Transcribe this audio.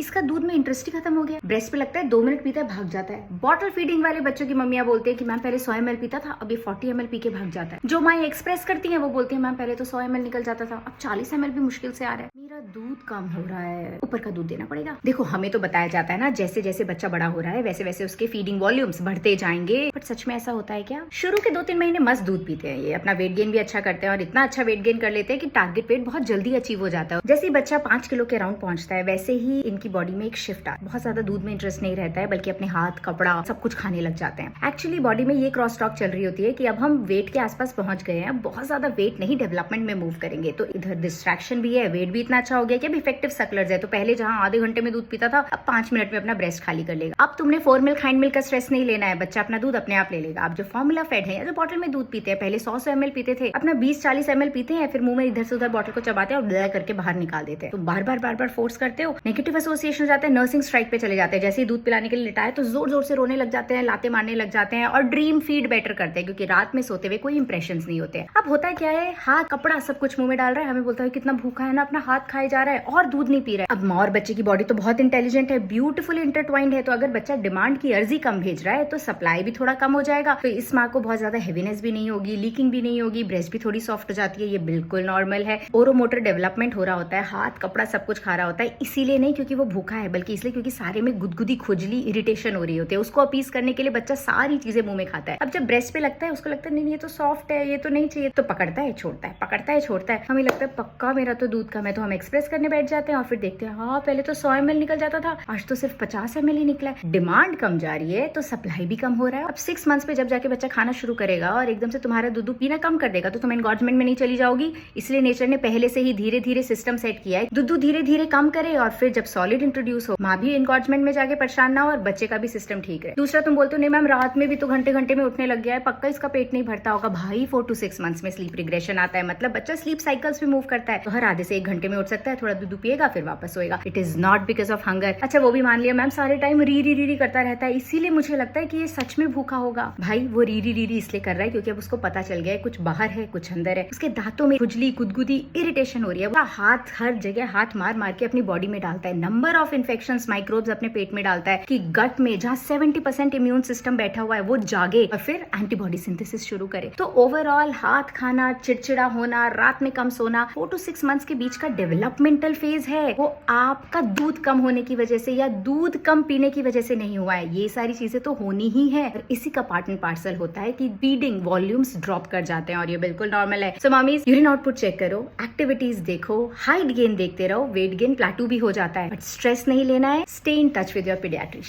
इसका दूध में इंटरेस्ट ही खत्म हो गया। ब्रेस्ट पे लगता है 2 मिनट पीता है भाग जाता है। बॉटल फीडिंग वाले बच्चों की मम्मियां बोलती है कि मैम पहले 100 ml पीता था, अभी 40 ml पी के भाग जाता है। जो माएं एक्सप्रेस करती हैं वो बोलती है मैम पहले तो 100 ml निकल जाता था, अब 40 ml भी मुश्किल से आ रहा है। मेरा दूध कम हो रहा है, ऊपर का दूध देना पड़ेगा। देखो हमें तो बताया जाता है ना जैसे जैसे बच्चा बड़ा हो रहा है वैसे वैसे उसके फीडिंग वॉल्यूम्स बढ़ते जाएंगे, बट सच में ऐसा होता है क्या? शुरू के 2-3 महीने मस्त दूध पीते हैं, ये अपना वेट गेन भी अच्छा करते हैं और इतना अच्छा वेट गेन कर लेते हैं कि टारगेट वेट बहुत जल्दी अचीव हो जाता है। जैसे ही बच्चा 5 किलो के अराउंड पहुंचता है वैसे ही इनकी बॉडी में एक शिफ्ट आता है, बहुत ज्यादा दूध में इंटरेस्ट नहीं रहता है बल्कि अपने हाथ कपड़ा सब कुछ खाने लग जाते हैं। एक्चुअली बॉडी में ये क्रॉस टॉक चल रही होती है कि अब हम वेट के आसपास पहुंच गए हैं, बहुत ज्यादा वेट नहीं डेवलपमेंट में मूव करेंगे, तो इधर डिस्ट्रैक्शन भी है, वेट भी इतना अच्छा हो गया कि अब इफेक्टिव सकलर्स है। तो पहले जहां आधे घंटे में दूध पीता था अब 5 मिनट में अपना ब्रेस्ट खाली कर लेगा। अब तुमने 4 मिल्क हाइंड मिल्क का स्ट्रेस नहीं लेना है, बच्चा अपना दूध अपने आप ले लेगा। अब जो फॉर्मूला फेड है या जो बॉटल में दूध पीते हैं, पहले 100 ml पीते थे, अपना 20-40 ml पीते हैं, फिर मुंह में इधर से उधर बॉटल को चबाते हैं और ब्लैक करके बाहर निकाल देते हैं। तो बार बार फोर्स करते हो, नेगेटिव एसोसिएशन हो जाता है, नर्सिंग स्ट्राइक पे चले जाते हैं। जैसे ही दूध पिलाने के लिए लिटाए तो जोर जोर से रोने लग जाते हैं, लाते मारने लग जाते हैं और ड्रीम फीड बेटर करते हैं क्योंकि रात में सोते हुए कोई इंप्रेशन नहीं होते। अब होता क्या है, हाथ कपड़ा सब कुछ मुंह में डाल रहा है, हमें बोलता है कितना भूखा है ना, अपना हाथ खाए जा रहा है और दूध नहीं पी रहा है। अब माँ और बच्चे की बॉडी तो बहुत इंटेलिजेंट है, ब्यूटीफुली इंटरट्वाइंड है, तो अगर बच्चा डिमांड की अर्जी कम भेज रहा है तो सप्लाई भी थोड़ा कम हो जाएगा, तो इस माँ को बहुत ज्यादा हेवीनेस भी नहीं होगी, लीकिंग भी नहीं होगी, ब्रेस्ट भी थोड़ी सॉफ्ट हो जाती है, ये बिल्कुल नॉर्मल है। ओरोमोटर डेवलपमेंट हो रहा होता है, हाथ कपड़ा सब कुछ खा रहा होता है, इसीलिए नहीं क्योंकि वो भूखा है बल्कि इसलिए क्योंकि सारे में गुदगुदी खुजली इरिटेशन हो रही होती है। उसको अपीस करने के लिए बच्चा सारी चीजें मुंह में खाता है। अब जब ब्रेस्ट पे लगता है उसको लगता है नहीं ये तो सॉफ्ट है, ये तो नहीं चाहिए, तो पकड़ता है छोड़ता है, पकड़ता है छोड़ता है। हमें लगता है पक्का मेरा तो दूध कम है, तो हम एक्सप्रेस करने बैठ जाते हैं और फिर देखते हैं हाँ पहले तो 100 ml निकल जाता था, आज तो सिर्फ 50 ml ही निकला है। डिमांड कम जा रही है तो सप्लाई भी कम हो रहा है। अब 6 मंथ्स पे जब जाके बच्चा खाना शुरू करेगा और एकदम से तुम्हारा दूध पीना कम कर देगा तो तुम एनगॉर्जमेंट में नहीं चली जाओगी, इसलिए नेचर ने पहले से ही धीरे धीरे सिस्टम सेट किया है दूध धीरे धीरे कम करे और फिर जब सॉलिड इंट्रोड्यूस हो माँ भी एनगॉर्जमेंट में जाके परेशान ना हो और बच्चे का भी सिस्टम ठीक है। दूसरा तुम बोलते हो नहीं मैम रात में भी तो घंटे घंटे में उठने लग गया है, पक्का इसका पेट नहीं भरता होगा। भाई 4 to 6 मंथ्स में स्लीप रिग्रेशन आता है, मतलब बच्चा स्लीप साइकिल्स में मूव करता है, तो हर आधे से 1 घंटे में उठ सकता है, थोड़ा दूध पिएगा फिर वापस सोएगा। It is not because of hunger. अच्छा वो भी मान लिया मैम सारे टाइम री करता रहता है इसीलिए मुझे लगता है कि ये सच में भूखा होगा। भाई वो री इसलिए कर रहा है क्योंकि अब उसको पता चल गया है कुछ बाहर है कुछ अंदर है, उसके दांतों में खुजली गुदगुदी इरिटेशन हो रही है, वो हाथ हर जगह हाथ मार मार के अपनी बॉडी में डालता है, नंबर ऑफ इन्फेक्शंस माइक्रोब्स अपने पेट में डालता है कि गट में जहाँ 70% इम्यून सिस्टम बैठा हुआ है वो जागे और फिर एंटीबॉडी सिंथेसिस शुरू करे। तो ओवरऑल हाथ खाना, चिड़चिड़ा होना, रात में कम सोना 4 to 6 मंथ्स के बीच का डेवलपमेंटल फेज है, वो आपका दूध कम होने की वजह से या दूध कम पीने की वजह से नहीं हुआ है। ये सारी चीजें तो होनी ही है और इसी का पार्ट एंड पार्सल होता है कि फीडिंग वॉल्यूम्स ड्रॉप कर जाते हैं और ये बिल्कुल नॉर्मल है। सो मॉमीज यूरिन आउटपुट चेक करो, एक्टिविटीज देखो, हाइट गेन देखते रहो, वेट गेन प्लेटू भी हो जाता है, बट स्ट्रेस नहीं लेना है। Stay in touch with your paediatrician.